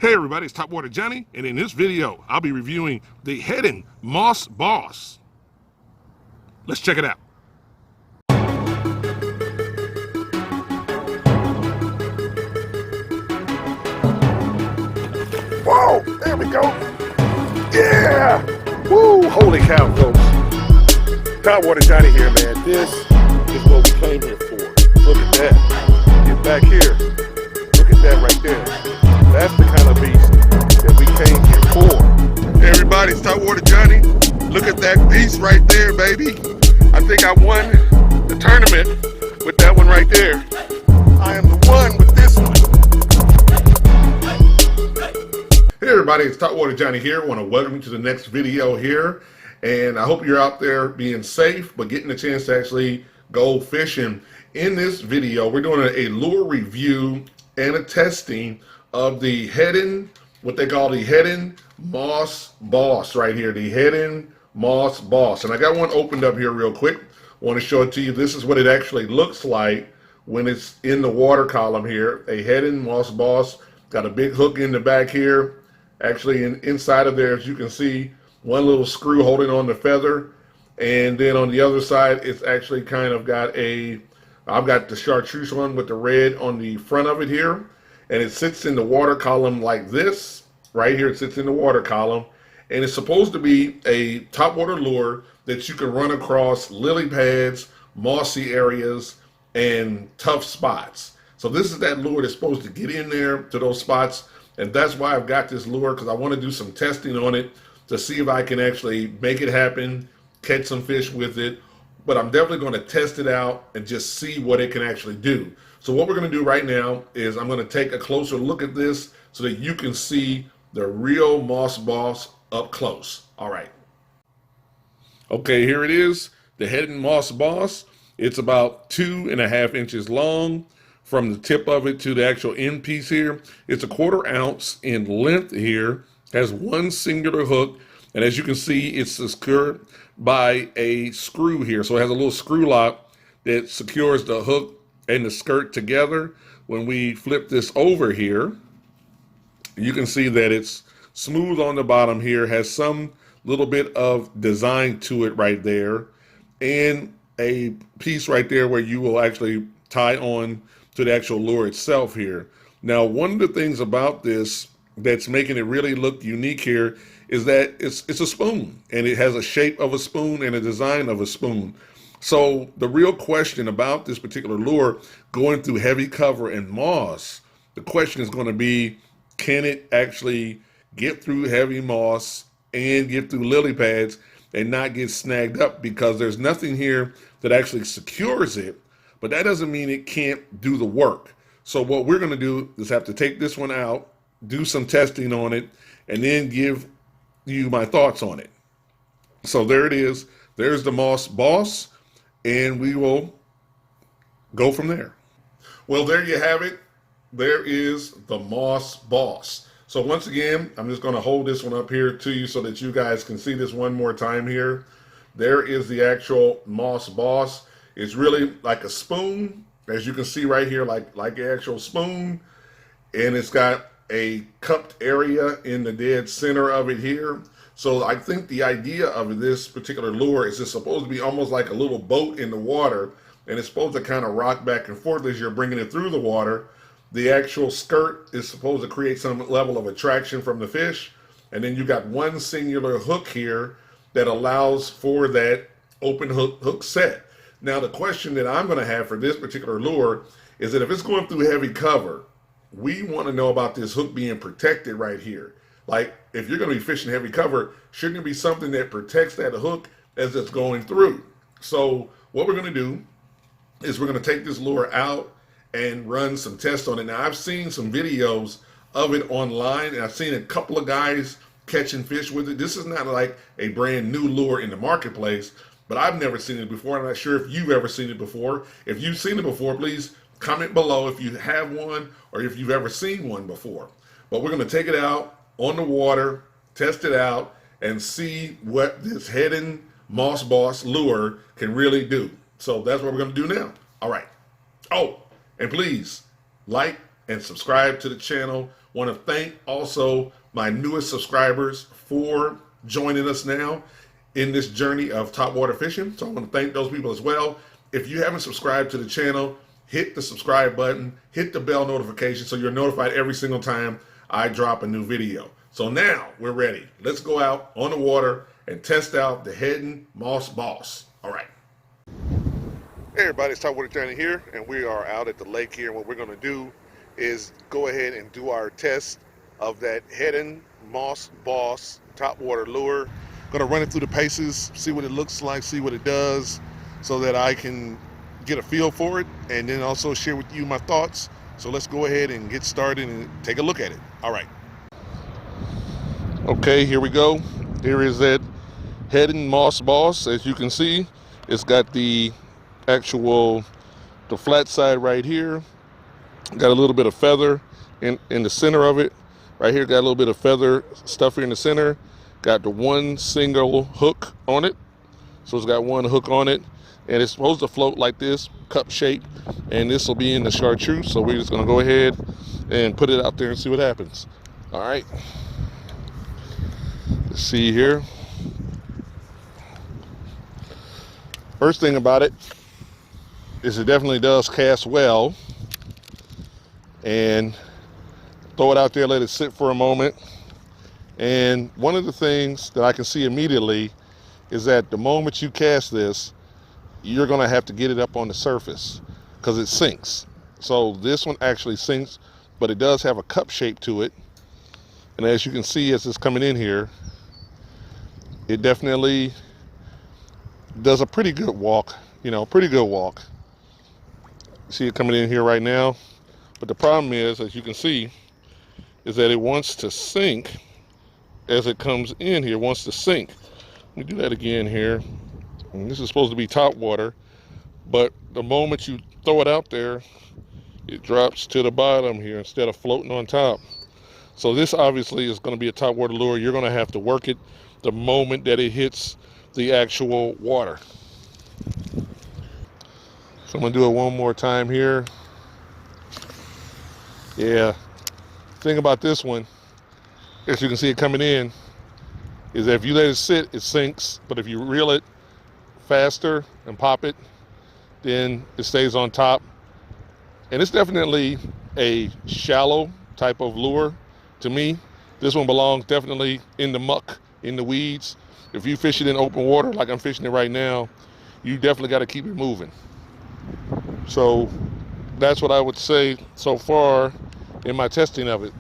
Hey everybody, it's Topwater Johnny, and in this video, I'll be reviewing the Heddon Moss Boss. Let's check it out. Whoa, there we go. Yeah! Woo, holy cow, folks. Topwater Johnny here, man. This is what we came here for. Look at that. Get back here. Look at that right there. That's the kind of beast that we came here for. Hey everybody, it's Topwater Johnny. Look at that beast right there, baby. I think I won the tournament with that one right there. I am the one with this one. Hey everybody, it's Topwater Johnny here. I want to welcome you to the next video here. And I hope you're out there being safe, but getting a chance to actually go fishing. In this video, we're doing a lure review and a testing of the Heddon, what they call the Heddon Moss Boss right here, the Heddon Moss Boss. And I got one opened up here real quick. I want to show it to you. This is what it actually looks like when it's in the water column here. A Heddon Moss Boss, got a big hook in the back here. Actually, inside of there, as you can see, one little screw holding on the feather. And then on the other side, it's actually kind of got I've got the chartreuse one with the red on the front of it here. And it sits in the water column like this. Right here, it sits in the water column. And it's supposed to be a topwater lure that you can run across lily pads, mossy areas, and tough spots. So this is that lure that's supposed to get in there to those spots. And that's why I've got this lure, because I want to do some testing on it to see if I can actually make it happen, catch some fish with it. But I'm definitely going to test it out and just see what it can actually do. So what we're going to do right now is I'm going to take a closer look at this so that you can see the real Moss Boss up close. All right. Okay, here it is, the Heddon Moss Boss. It's about 2.5 inches long from the tip of it to the actual end piece here. It's 1/4 ounce in length here, has one singular hook, and as you can see, it's secured by a screw here. So it has a little screw lock that secures the hook and the skirt together. When we flip this over here, you can see that it's smooth on the bottom here, has some little bit of design to it right there, and a piece right there where you will actually tie on to the actual lure itself here. Now, one of the things about this that's making it really look unique here is that it's a spoon, and it has a shape of a spoon and a design of a spoon. So the real question about this particular lure going through heavy cover and moss, the question is going to be, can it actually get through heavy moss and get through lily pads and not get snagged up? Because there's nothing here that actually secures it, but that doesn't mean it can't do the work. So what we're going to do is have to take this one out, do some testing on it, and then give you my thoughts on it. So there it is. There's the Moss Boss, and we will go from there. Well, there you have it. There is the Moss Boss. So once again, I'm just going to hold this one up here to you so that you guys can see this one more time here. There is the actual Moss Boss. It's really like a spoon, as you can see right here, like an actual spoon. And it's got a cupped area in the dead center of it here. So I think the idea of this particular lure is it's supposed to be almost like a little boat in the water, and it's supposed to kind of rock back and forth as you're bringing it through the water. The actual skirt is supposed to create some level of attraction from the fish, and then you got one singular hook here that allows for that open hook set. Now the question that I'm going to have for this particular lure is that if it's going through heavy cover, we want to know about this hook being protected right here. Like, if you're going to be fishing heavy cover, shouldn't it be something that protects that hook as it's going through? So what we're going to do is we're going to take this lure out and run some tests on it. Now, I've seen some videos of it online, and I've seen a couple of guys catching fish with it. This is not like a brand new lure in the marketplace, but I've never seen it before. I'm not sure if you've ever seen it before. If you've seen it before, please comment below if you have one or if you've ever seen one before. But we're going to take it out on the water, test it out, and see what this Heddon Moss Boss lure can really do. So that's what we're going to do now. All right. Oh, and please like and subscribe to the channel. Want to thank also my newest subscribers for joining us now in this journey of topwater fishing. So I want to thank those people as well. If you haven't subscribed to the channel, hit the subscribe button, hit the bell notification so you're notified every single time I drop a new video. So now we're ready. Let's go out on the water and test out the Heddon Moss Boss. All right. Hey everybody, it's Topwater Johnny here, and we are out at the lake here, and what we're going to do is go ahead and do our test of that Heddon Moss Boss topwater lure. Going to run it through the paces, see what it looks like, see what it does, so that I can get a feel for it, and then also share with you my thoughts. So let's go ahead and get started and take a look at it. All right. Okay, here we go. Here is that Heddon Moss Boss. As you can see, it's got the flat side right here. Got a little bit of feather in the center of it. Right here, got a little bit of feather stuff here in the center. Got the one single hook on it. So it's got one hook on it, and it's supposed to float like this, cup shape, and this will be in the chartreuse. So we're just gonna go ahead and put it out there and see what happens. All right. Let's see here. First thing about it is it definitely does cast well. And throw it out there, let it sit for a moment. And one of the things that I can see immediately is that the moment you cast this, you're going to have to get it up on the surface because it sinks. So this one actually sinks, but it does have a cup shape to it. And as you can see, as it's coming in here, it definitely does a pretty good walk, pretty good walk. See it coming in here right now. But the problem is, as you can see, is that it wants to sink as it comes in here, wants to sink. Let me do that again here. And this is supposed to be top water, but the moment you throw it out there, it drops to the bottom here instead of floating on top. So this obviously is going to be a top water lure. You're going to have to work it the moment that it hits the actual water. So I'm going to do it one more time here. Yeah, thing about this one, as you can see it coming in, is that if you let it sit, it sinks. But if you reel it faster and pop it, then it stays on top. And it's definitely a shallow type of lure to me. This one belongs definitely in the muck, in the weeds. If you fish it in open water like I'm fishing it right now, you definitely got to keep it moving. So that's what I would say so far in my testing of it.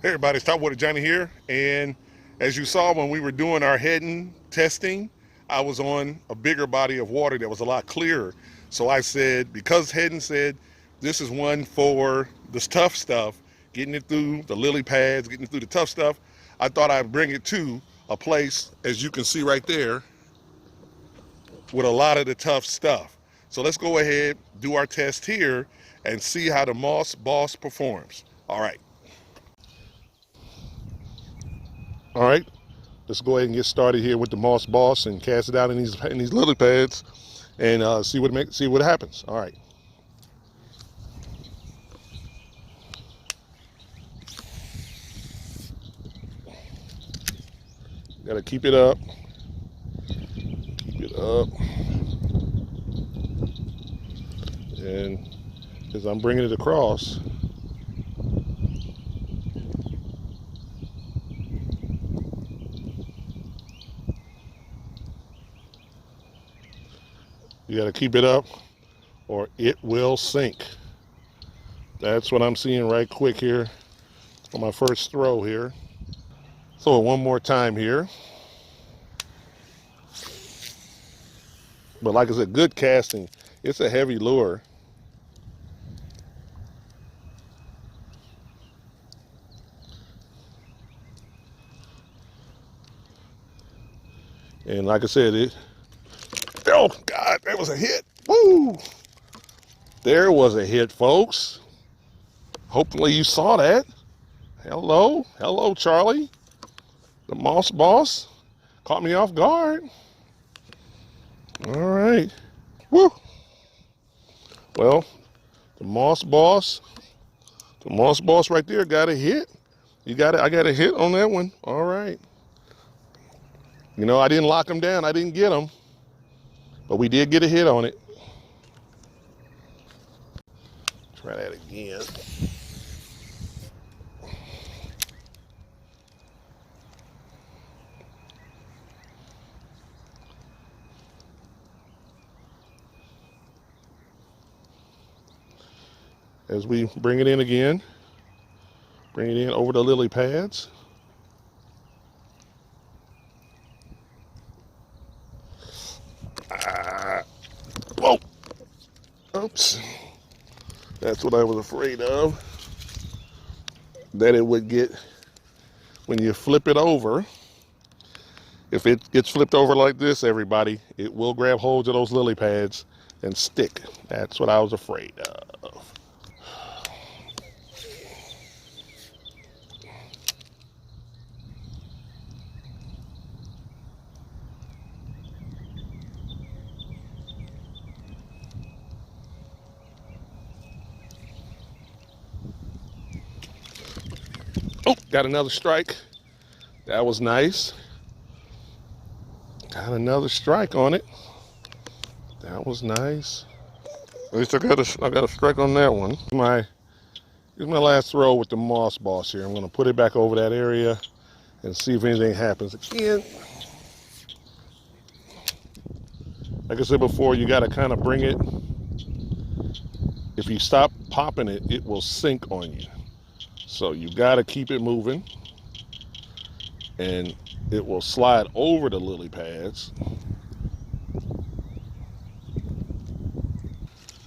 Hey everybody, it's Topwater Johnny here, and as you saw when we were doing our Heddon testing, I was on a bigger body of water that was a lot clearer. So I said, because Heddon said this is one for this tough stuff, getting it through the lily pads, getting it through the tough stuff, I thought I'd bring it to a place, as you can see right there, with a lot of the tough stuff. So let's go ahead, do our test here, and see how the Moss Boss performs. All right. All right, let's go ahead and get started here with the Moss Boss and cast it out in these lily pads and see what happens. All right. Got to keep it up. Keep it up. And as I'm bringing it across, you got to keep it up or it will sink. That's what I'm seeing right quick here on my first throw here. So one more time here. But like I said, good casting. It's a heavy lure. And like I said, oh God, that was a hit. Woo! There was a hit, folks. Hopefully you saw that. Hello, Charlie. The Moss Boss caught me off guard. All right. Woo! Well, the Moss Boss The Moss Boss right there got a hit. You got it. I got a hit on that one. All right. You know, I didn't lock him down. I didn't get him, but we did get a hit on it. Try that again. As we bring it in again, bring it in over the lily pads. Whoa! Oops. That's what I was afraid of. That it would get, when you flip it over, if it gets flipped over like this, everybody, it will grab hold of those lily pads and stick. That's what I was afraid of. Oh, got another strike. That was nice. Got another strike on it. That was nice. At least I got a strike on that one. Here's my last throw with the Moss Boss here. I'm gonna put it back over that area and see if anything happens again. Like I said before, you gotta kind of bring it. If you stop popping it, it will sink on you. So you gotta keep it moving, and it will slide over the lily pads.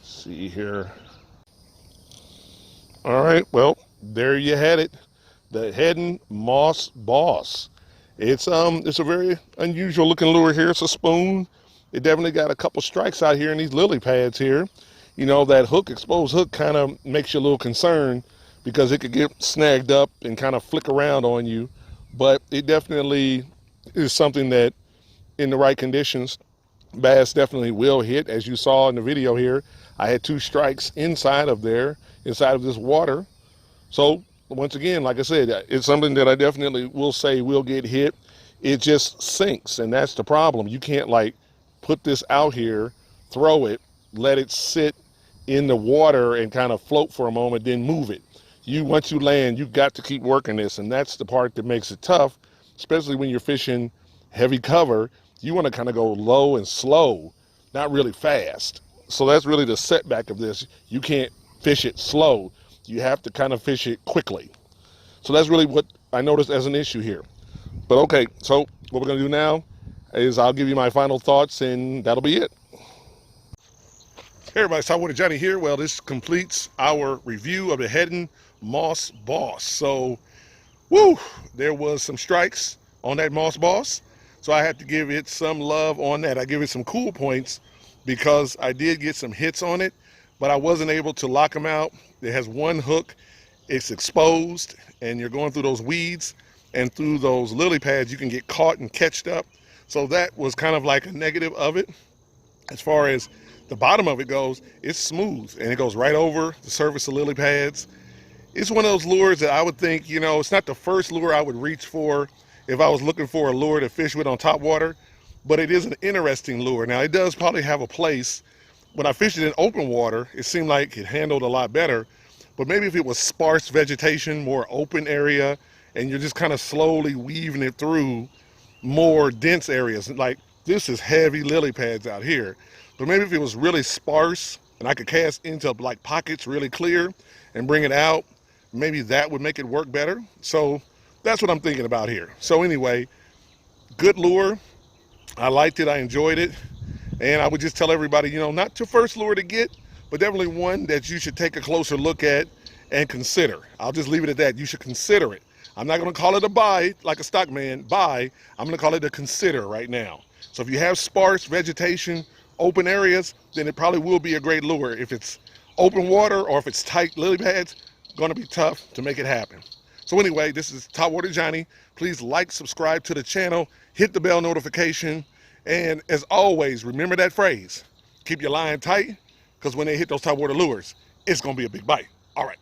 See here. All right, well, there you had it. The Heddon Moss Boss. It's a very unusual looking lure here. It's a spoon. It definitely got a couple strikes out here in these lily pads here. You know, that hook, exposed hook, kind of makes you a little concerned because it could get snagged up and kind of flick around on you. But it definitely is something that, in the right conditions, bass definitely will hit. As you saw in the video here, I had 2 strikes inside of this water. So once again, like I said, it's something that I definitely will say will get hit. It just sinks, and that's the problem. You can't like put this out here, throw it, let it sit in the water and kind of float for a moment, then move it. Once you land, you got to keep working this, and that's the part that makes it tough, especially when you're fishing heavy cover. You want to kind of go low and slow, not really fast. So that's really the setback of this. You can't fish it slow. You have to kind of fish it quickly. So that's really what I noticed as an issue here. But okay, so what we're gonna do now is I'll give you my final thoughts, and that'll be it. Hey everybody, Topwater Johnny here. Well, this completes our review of the Heddon Moss Boss. So, woo, there was some strikes on that Moss Boss. So I had to give it some love on that. I give it some cool points because I did get some hits on it, but I wasn't able to lock them out. It has one hook, it's exposed, and you're going through those weeds and through those lily pads, you can get caught and catched up. So that was kind of like a negative of it. As far as the bottom of it goes, it's smooth and it goes right over the surface of lily pads. It's one of those lures that I would think, you know, it's not the first lure I would reach for if I was looking for a lure to fish with on top water, but it is an interesting lure. Now, it does probably have a place. When I fished it in open water, it seemed like it handled a lot better, but maybe if it was sparse vegetation, more open area, and you're just kind of slowly weaving it through more dense areas, like this is heavy lily pads out here. But maybe if it was really sparse and I could cast into like pockets really clear and bring it out, maybe that would make it work better. So that's what I'm thinking about here. So anyway, good lure. I liked it, I enjoyed it. And I would just tell everybody, you know, not your first lure to get, but definitely one that you should take a closer look at and consider. I'll just leave it at that. You should consider it. I'm not going to call it a buy, like a stock man, buy. I'm going to call it a consider right now. So if you have sparse vegetation, open areas, then it probably will be a great lure. If it's open water or if it's tight lily pads, going to be tough to make it happen. So anyway, this is Topwater Johnny. Please like, subscribe to the channel, hit the bell notification, and as always, remember that phrase, keep your line tight, because when they hit those topwater lures, it's going to be a big bite. All right.